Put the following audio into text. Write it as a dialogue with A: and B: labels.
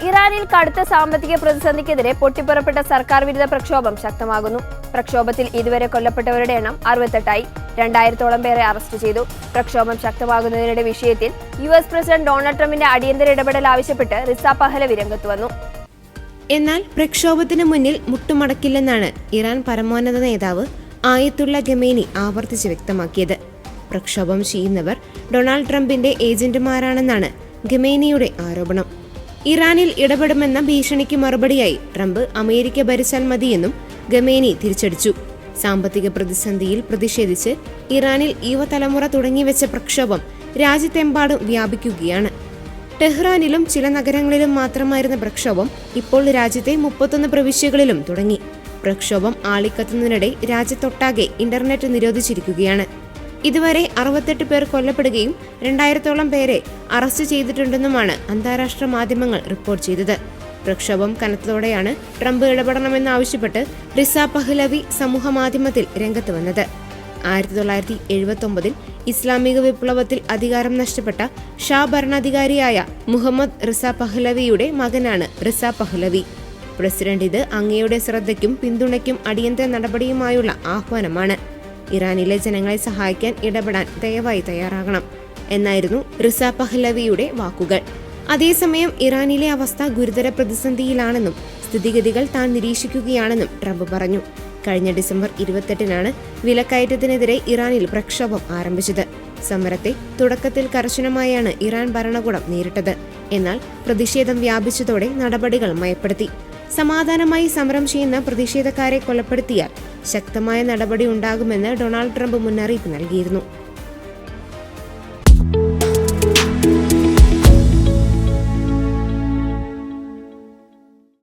A: ഇറാനിൽ കടുത്ത സാമ്പത്തിക പ്രതിസന്ധിക്കെതിരെ പൊട്ടിപ്പുറപ്പെട്ട സർക്കാർ വിരുദ്ധ പ്രക്ഷോഭം ശക്തമാകുന്നു. പ്രക്ഷോഭത്തിൽ ഇതുവരെ കൊല്ലപ്പെട്ടവരുടെ എണ്ണം 68ആയി. 2000-ഓളം പേരെ അറസ്റ്റ് ചെയ്തു. പ്രക്ഷോഭം ശക്തമാകുന്നതിനിടെ വിഷയത്തിൽ US പ്രസിഡന്റ് ഡൊണാൾഡ് ട്രംപിന്റെ അടിയന്തര ഇടപെടൽ ആവശ്യപ്പെട്ട് റിസ പഹലവി രംഗത്ത് വന്നു.
B: എന്നാൽ പ്രക്ഷോഭത്തിന് മുന്നിൽ മുട്ടുമടക്കില്ലെന്നാണ് ഇറാൻ പരമോന്നത നേതാവ് ആയത്തുള്ള ഖമേനി ആവർത്തിച്ച് വ്യക്തമാക്കിയത്. പ്രക്ഷോഭം ചെയ്യുന്നവർ ഡൊണാൾഡ് ട്രംപിന്റെ ഏജന്റുമാരാണെന്നാണ് ഖമേനിയുടെ ആരോപണം. ഇറാനിൽ ഇടപെടുമെന്ന ഭീഷണിക്ക് മറുപടിയായി ട്രംപ് അമേരിക്ക ഭരിച്ചാൽ മതിയെന്നും ഖമേനി തിരിച്ചടിച്ചു. സാമ്പത്തിക പ്രതിസന്ധിയിൽ പ്രതിഷേധിച്ച് ഇറാനിൽ യുവതലമുറ തുടങ്ങിവെച്ച പ്രക്ഷോഭം രാജ്യത്തെമ്പാടും വ്യാപിക്കുകയാണ്. ടെഹ്റാനിലും ചില നഗരങ്ങളിലും മാത്രമായിരുന്ന പ്രക്ഷോഭം ഇപ്പോൾ രാജ്യത്തെ 31 പ്രവിശ്യകളിലും തുടങ്ങി. പ്രക്ഷോഭം ആളിക്കത്തുന്നതിനിടെ രാജ്യത്തൊട്ടാകെ ഇന്റർനെറ്റ് നിരോധിച്ചിരിക്കുകയാണ്. ഇതുവരെ 68 പേർ കൊല്ലപ്പെടുകയും 2000-ഓളം പേരെ അറസ്റ്റ് ചെയ്തിട്ടുണ്ടെന്നുമാണ് അന്താരാഷ്ട്ര മാധ്യമങ്ങൾ റിപ്പോർട്ട് ചെയ്തത്. പ്രക്ഷോഭം കനത്തതോടെയാണ് ട്രംപ് ഇടപെടണമെന്നാവശ്യപ്പെട്ട് റിസ പഹ്ലവി സമൂഹ മാധ്യമത്തിൽ രംഗത്ത് വന്നത്. 1979-ൽ ഇസ്ലാമിക വിപ്ലവത്തിൽ അധികാരം നഷ്ടപ്പെട്ട ഷാ ഭരണാധികാരിയായ മുഹമ്മദ് റിസ പഹ്ലവിയുടെ മകനാണ് റിസ പഹ്ലവി. പ്രസിഡന്റ്, ഇത് അങ്ങയുടെ ശ്രദ്ധയ്ക്കും പിന്തുണയ്ക്കും അടിയന്തര നടപടിയുമായുള്ള ആഹ്വാനമാണ്. ഇറാനിലെ ജനങ്ങളെ സഹായിക്കാൻ ഇടപെടാൻ ദയവായി തയ്യാറാകണം എന്നായിരുന്നു റിസ പഹ്ലവിയുടെ വാക്കുകൾ. അതേസമയം ഇറാനിലെ അവസ്ഥ ഗുരുതര പ്രതിസന്ധിയിലാണെന്നും സ്ഥിതിഗതികൾ താൻ നിരീക്ഷിക്കുകയാണെന്നും ട്രംപ് പറഞ്ഞു. കഴിഞ്ഞ ഡിസംബർ 28-നാണ് വിലക്കയറ്റത്തിനെതിരെ ഇറാനിൽ പ്രക്ഷോഭം ആരംഭിച്ചത്. സമരത്തെ തുടക്കത്തിൽ കർശനമായാണ് ഇറാൻ ഭരണകൂടം നേരിട്ടത്. എന്നാൽ പ്രതിഷേധം വ്യാപിച്ചതോടെ നടപടികൾ മയപ്പെടുത്തി. സമാധാനമായി സമരം ചെയ്യുന്ന പ്രതിഷേധക്കാരെ കൊലപ്പെടുത്തിയാൽ ശക്തമായ നടപടി ഉണ്ടാകുമെന്ന് ഡൊണാൾഡ് ട്രംപ് മുന്നറിയിപ്പ് നൽകിയിരുന്നു.